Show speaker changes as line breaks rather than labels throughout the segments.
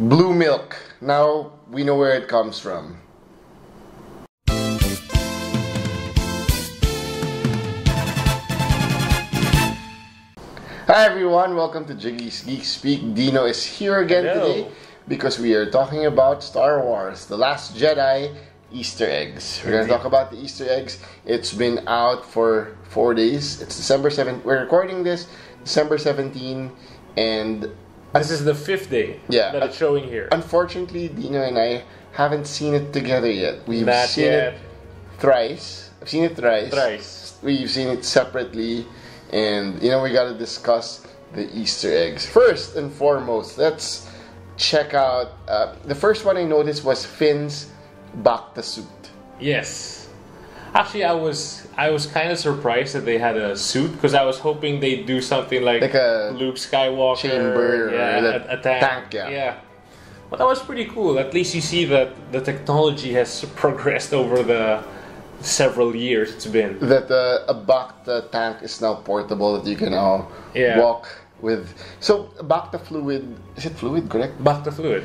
Blue milk. Now we know where it comes from. Hi everyone, welcome to Geek Speak. Dino is here again today because we are talking about Star Wars, The Last Jedi Easter eggs. We're going to talk about the Easter eggs. It's been out for 4 days. It's December 7th. We're recording this December 17th, and
this is the 5th day that it's showing here.
Unfortunately, Dino and I haven't seen it together yet. We've
Not
seen
yet.
it thrice. I've seen it thrice.
Thrice.
We've seen it separately. And, you know, we gotta discuss the Easter eggs. First and foremost, let's check out... the first one I noticed was Finn's bacta suit.
Yes. Actually, I was kind of surprised that they had a suit, because I was hoping they'd do something like
a
Luke Skywalker.
Chamber,
a tank. Yeah. Well, that was pretty cool. At least you see that the technology has progressed over the several years it's been.
That a bacta tank is now portable, that you can now walk with. So bacta fluid, is it fluid, correct?
Bacta fluid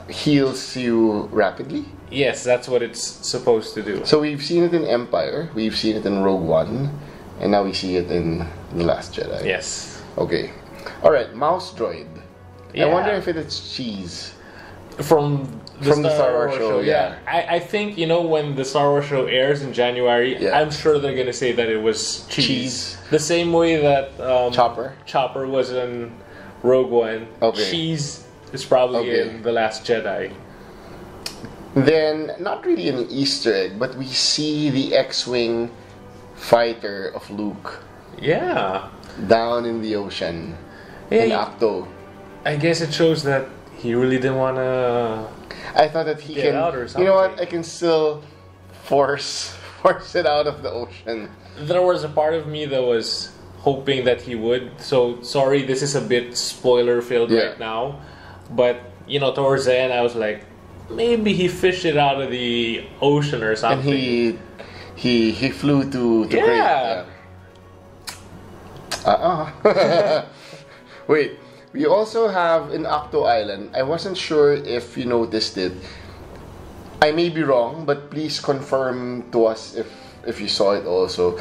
heals you rapidly.
Yes, that's what it's supposed to do.
So we've seen it in Empire, we've seen it in Rogue One, and now we see it in The Last Jedi.
Yes.
Okay. Alright, mouse droid. I wonder if it's cheese.
From the Star Wars show,
yeah.
I think, you know, when the Star Wars show airs in January, I'm sure they're going to say that it was cheese. The same way that Chopper was in Rogue One.
Okay.
Cheese is probably in The Last Jedi.
Then, not really an Easter egg, but we see the X-Wing fighter of Luke.
Yeah.
Down in the ocean. In Acto.
I guess it shows that he really didn't want to...
I thought that he
get out or something.
You know what? I can still force it out of the ocean.
There was a part of me that was hoping that he would. So, sorry, this is a bit spoiler-filled right now. But, you know, towards the end, I was like, maybe he fished it out of the ocean or something.
And he flew to Crete. Wait. We also have in Acto Island, I wasn't sure if you noticed it. I may be wrong, but please confirm to us if you saw it also.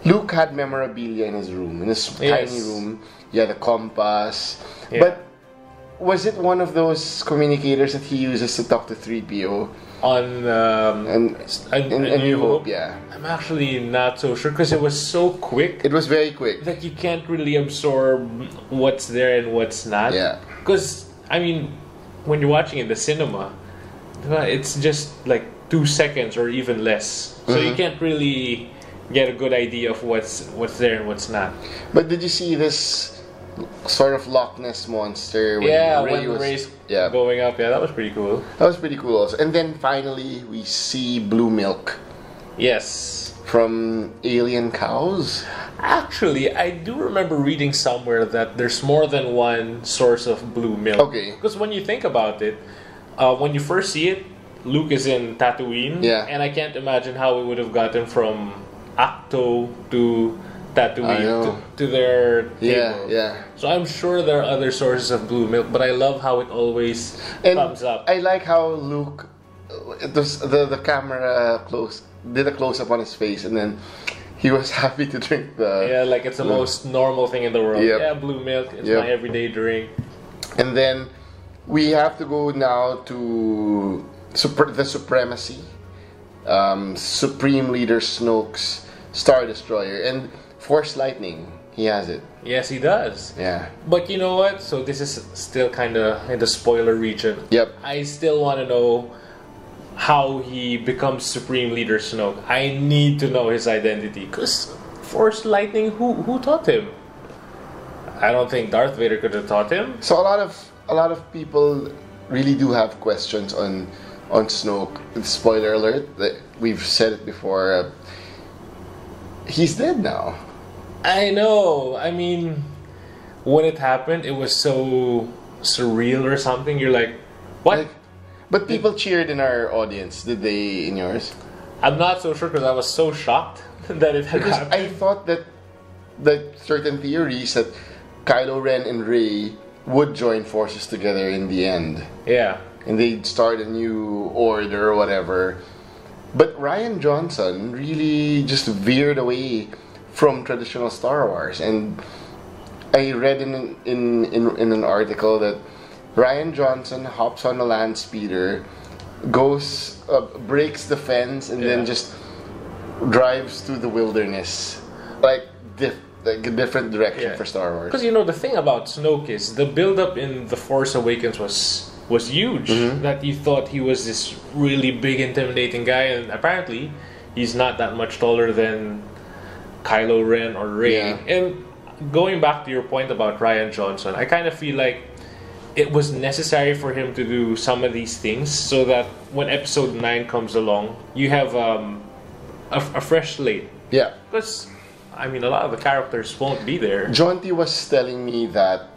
Luke had memorabilia in his room, in his tiny room. He had a compass. Yeah. But was it one of those communicators that he uses to talk to 3PO?
On
New Hope, yeah.
I'm actually not so sure because it was so quick.
It was very quick.
That you can't really absorb what's there and what's not.
Yeah.
Because, I mean, when you're watching in the cinema, it's just like 2 seconds or even less. So you can't really get a good idea of what's there and what's not.
But did you see this sort of Loch Ness monster?
When Rey's going up. Yeah, that was pretty cool.
That was pretty cool also. And then finally, we see blue milk.
Yes.
From alien cows?
Actually, I do remember reading somewhere that there's more than one source of blue milk.
Okay.
Because when you think about it, when you first see it, Luke is in Tatooine.
Yeah.
And I can't imagine how it would have gotten from Acto to Tatooine to their table.
Yeah.
So I'm sure there are other sources of blue milk, but I love how it always comes up.
I like how Luke, the camera did a close up on his face, and then he was happy to drink the...
Yeah, like it's the most normal thing in the world.
Yep.
Yeah, blue milk, it's my everyday drink.
And then we have to go now to the Supremacy. Supreme Leader Snoke's Star Destroyer. And Force Lightning, he has it.
Yes, he does.
Yeah.
But you know what? So this is still kind of in the spoiler region.
Yep.
I still want to know how he becomes Supreme Leader Snoke. I need to know his identity. Because Force Lightning, who taught him? I don't think Darth Vader could have taught him.
So a lot of people really do have questions on Snoke. Spoiler alert, we've said it before. He's dead now.
I know. I mean, when it happened, it was so surreal or something. You're like, what?
But people cheered in our audience. Did they in yours?
I'm not so sure because I was so shocked that it had happened.
I thought that certain theories that Kylo Ren and Rey would join forces together in the end.
Yeah.
And they'd start a new order or whatever. But Rian Johnson really just veered away from traditional Star Wars. And I read in an article that Rian Johnson hops on a land speeder, goes, breaks the fence, and then just drives through the wilderness. Like a different direction for Star Wars.
Because the thing about Snoke is the build-up in The Force Awakens was huge. That you thought he was this really big, intimidating guy, and apparently he's not that much taller than Kylo Ren or Rey.
Yeah.
And going back to your point about Rian Johnson, I kind of feel like it was necessary for him to do some of these things so that when Episode 9 comes along, you have a fresh slate.
Yeah.
Because a lot of the characters won't be there.
Jonty was telling me that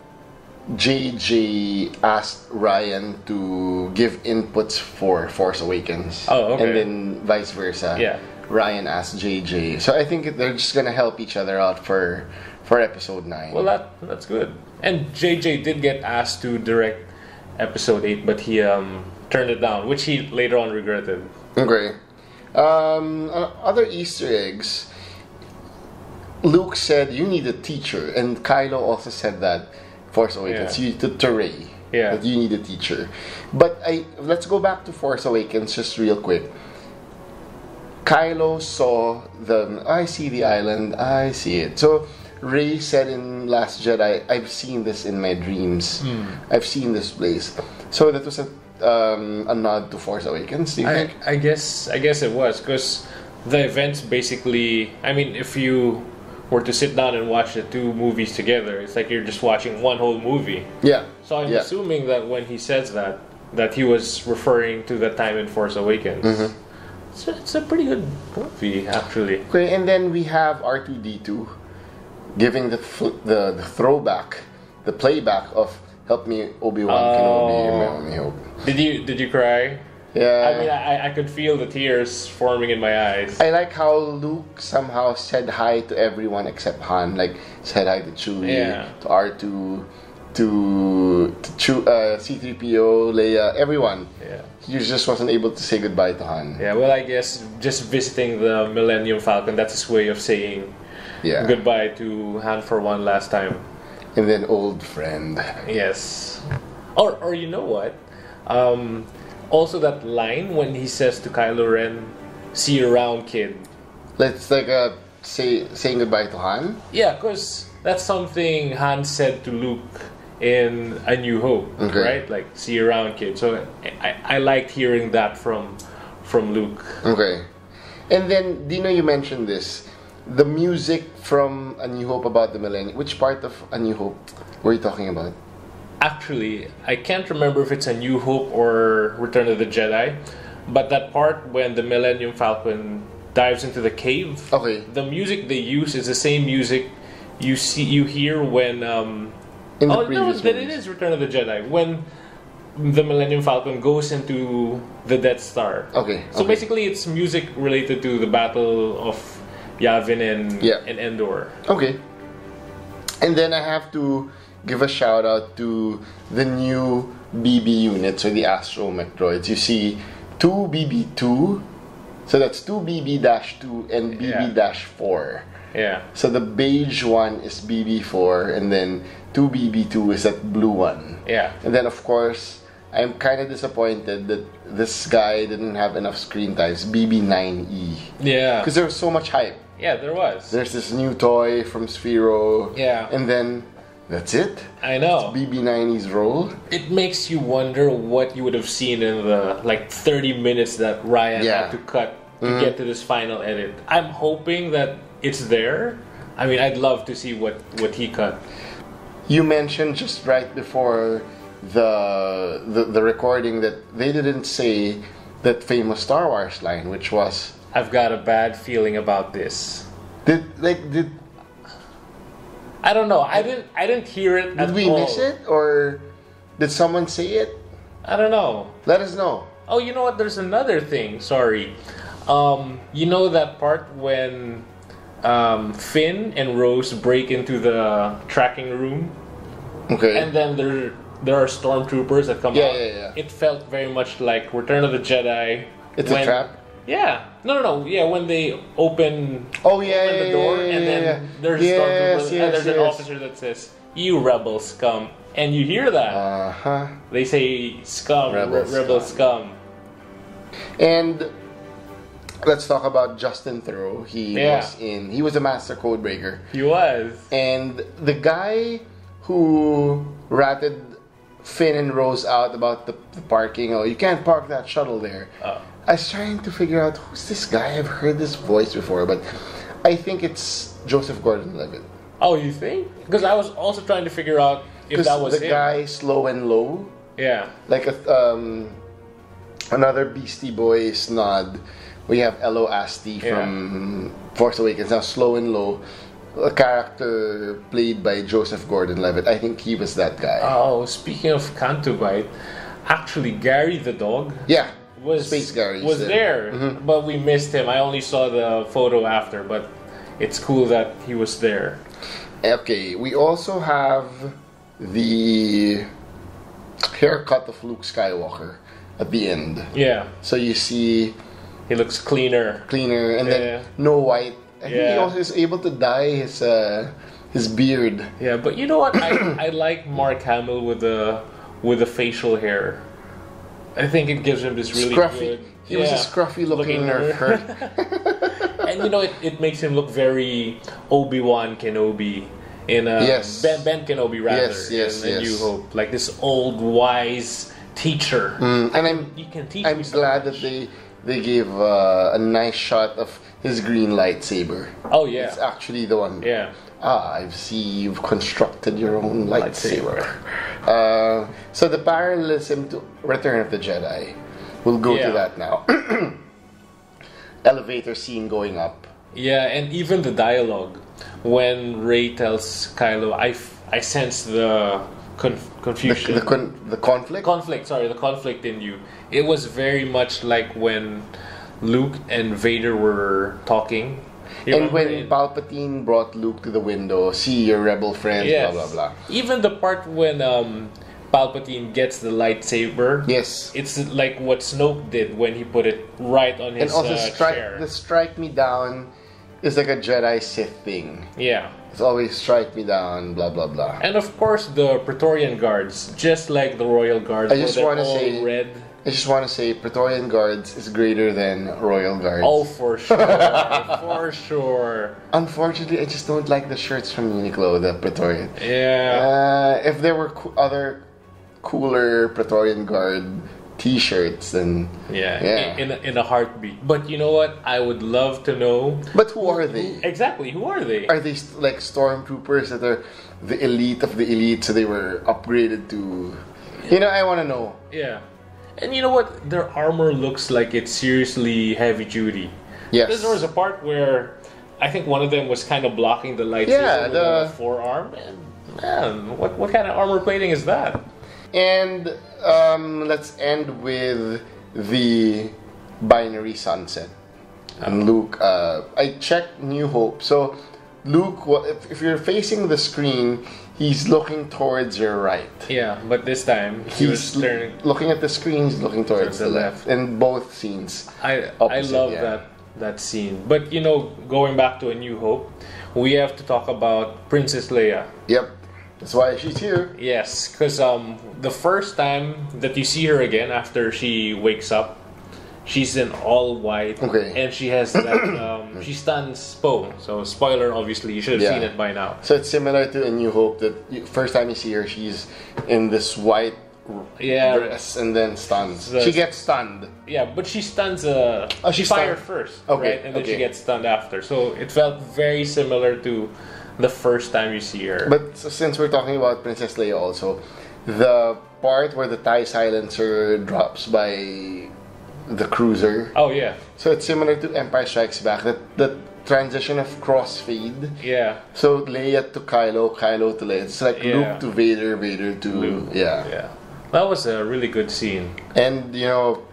JJ asked Ryan to give inputs for Force Awakens.
Oh, okay.
And then vice versa.
Yeah.
Ryan asked JJ. So I think they're just gonna help each other out for Episode 9.
Well, that's good. And JJ did get asked to direct Episode 8, but he turned it down, which he later on regretted.
Okay. Other Easter eggs. Luke said, "You need a teacher," and Kylo also said that Force Awakens to Rey.
Yeah.
That you need a teacher. But let's go back to Force Awakens just real quick. Kylo saw I see the island, I see it. So Rey said in Last Jedi, "I've seen this in my dreams. I've seen this place." So that was a nod to Force Awakens. Do you think?
I guess it was, because the events basically. If you were to sit down and watch the two movies together, it's like you're just watching one whole movie.
Yeah.
So I'm assuming that when he says that he was referring to the time in Force Awakens. So it's a pretty good movie, actually.
Okay, and then we have R2D2 giving the throwback, the playback of "Help Me, Obi-Wan Kenobi." May hope.
Did you cry?
Yeah.
I could feel the tears forming in my eyes.
I like how Luke somehow said hi to everyone except Han. Like, said hi to Chewie, to R2, to C-3PO, Leia, everyone.
Yeah.
He just wasn't able to say goodbye to Han.
Yeah, well, I guess just visiting the Millennium Falcon, that's his way of saying goodbye to Han for one last time.
And then old friend.
Yes. Or you know what? Also that line when he says to Kylo Ren, "See you around, kid."
Let's saying goodbye to Han.
Yeah, because that's something Han said to Luke in A New Hope, right? Like, "See you around, kid." So I liked hearing that from Luke.
Okay. And then, Dino, you mentioned this. The music from A New Hope about the Millennium. Which part of A New Hope were you talking about?
Actually, I can't remember if it's A New Hope or Return of the Jedi, but that part when the Millennium Falcon dives into the cave, the music they use is the same music you hear when
in the previous
it is Return of the Jedi, when the Millennium Falcon goes into the Death Star. So basically it's music related to the Battle of Yavin and Endor.
Okay. And then I have to give a shout out to the new BB units, or the astromech droids. You see 2 BB2, so that's 2 BB-2 and BB-4.
Yeah.
So the beige one is BB4, and then 2 BB2 is that blue one.
Yeah.
And then of course, I'm kind of disappointed that this guy didn't have enough screen times, BB9E.
Yeah.
Because there was so much hype.
Yeah, there was.
There's this new toy from Sphero.
Yeah.
And then that's it.
I know.
It's BB9E's role.
It makes you wonder what you would have seen in the 30 minutes that Ryan had to cut to get to this final edit. I'm hoping that it's there. I'd love to see what he cut.
You mentioned just right before the recording that they didn't say that famous Star Wars line, which was,
"I've got a bad feeling about this." I don't know. I didn't hear it at all.
Did we miss it, or did someone say it?
I don't know.
Let us know.
Oh, you know what? There's another thing. Sorry. You know that part when Finn and Rose break into the tracking room? And then there are stormtroopers that come out.
Yeah.
It felt very much like Return of the Jedi.
It's a trap?
Yeah. No. Yeah, when they open the door and then there's stormtroopers and there's an officer that says, "You rebels scum." And you hear that. They say scum, rebel scum.
And let's talk about Justin Theroux. He was a master codebreaker.
He was.
And the guy who ratted Finn and Rose out about the parking, you can't park that shuttle there. I was trying to figure out who's this guy. I've heard this voice before, but I think it's Joseph Gordon-Levitt.
Oh, you think? Because I was also trying to figure out if that was
the guy Slow and Low.
Yeah.
Like another Beastie Boys nod. We have Elo Asti from Force Awakens. Now Slow and Low, a character played by Joseph Gordon-Levitt. I think he was that guy.
Oh, speaking of Canto Bite, actually Gary the dog.
Yeah. Space Gary
was there, but we missed him. I only saw the photo after, but it's cool that he was there.
Okay, we also have the haircut of Luke Skywalker at the end.
Yeah.
So you see...
He looks cleaner.
And then no white. I think he also is able to dye his beard.
Yeah, but you know what? I like Mark Hamill with the facial hair. I think it gives him this really
scruffy.
Good...
He was a scruffy looking nerd.
And you know, it makes him look very Obi-Wan Kenobi in Ben Kenobi rather in New Hope, like this old wise teacher.
And
you can teach.
I'm glad that they gave a nice shot of his green lightsaber.
Oh yeah,
it's actually the one.
Yeah.
I see you've constructed your own lightsaber. So the parallelism to Return of the Jedi. We'll go to that now. Elevator scene going up.
Yeah, and even the dialogue when Rey tells Kylo, I sense the confusion.
The conflict?
The conflict in you. It was very much like when Luke and Vader were talking.
And when Palpatine brought Luke to the window, see your rebel friends, blah blah blah.
Even the part when Palpatine gets the lightsaber.
Yes.
It's like what Snoke did when he put it right on his chair.
The strike me down is like a Jedi Sith thing.
Yeah.
It's always strike me down, blah blah blah.
And of course the Praetorian Guards, just like the Royal Guards,
I just want to say Praetorian Guards is greater than Royal Guards.
Oh, for sure. For sure.
Unfortunately, I just don't like the shirts from Uniqlo, the Praetorian.
Yeah.
If there were other cooler Praetorian Guard t-shirts, then...
Yeah. In a heartbeat. But you know what? I would love to know...
But who are they?
Exactly, who are they?
Are they like stormtroopers that are the elite of the elite, so they were upgraded to... You know, I want to know.
Yeah. And you know what? Their armor looks like it's seriously heavy duty.
Yes.
Because there was a part where I think one of them was kind of blocking the lightsaber with the forearm. And man, what kind of armor plating is that?
And let's end with the binary sunset. And Luke, I checked New Hope. So Luke, if you're facing the screen, he's looking towards your right.
Yeah, but this time
he's looking at the screen. He's looking towards the left. In both scenes,
I love that scene. But you know, going back to A New Hope, we have to talk about Princess Leia.
Yep, that's why she's here.
Yes, because the first time that you see her again after she wakes up, she's in all white, and she has that. She stuns Poe. So spoiler, obviously, you should have seen it by now.
So it's similar to A New Hope. That first time you see her, she's in this white dress and then stuns. She gets stunned.
Yeah, but she stuns. She fires first, right, and then she gets stunned after. So it felt very similar to the first time you see her.
But since we're talking about Princess Leia, also the part where the TIE silencer drops by the cruiser.
Oh yeah.
So it's similar to Empire Strikes Back. The transition of crossfade.
Yeah.
So Leia to Kylo, Kylo to Leia. It's like Luke to Vader, Vader to Luke. Yeah.
That was a really good scene.
And you know,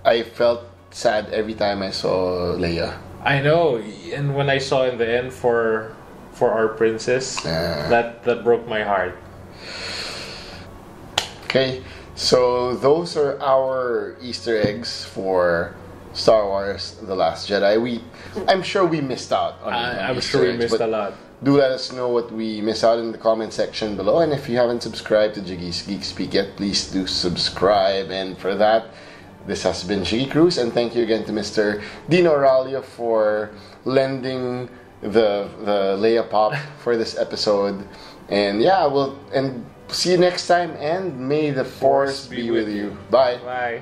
I felt sad every time I saw Leia.
I know, and when I saw in the end for our princess, that broke my heart.
Okay, so those are our Easter eggs for Star Wars: The Last Jedi. I'm sure we missed out on.
I'm sure we missed a lot.
Do let us know what we missed out in the comment section below, and if you haven't subscribed to Jiggy's Geek Speak yet, please do subscribe. And for that, this has been Jiggy Cruz, and thank you again to Mr. Dino Araullo for lending the Leia Pop for this episode. And yeah, we'll see you next time, and may the Force be with you. Bye.
Bye.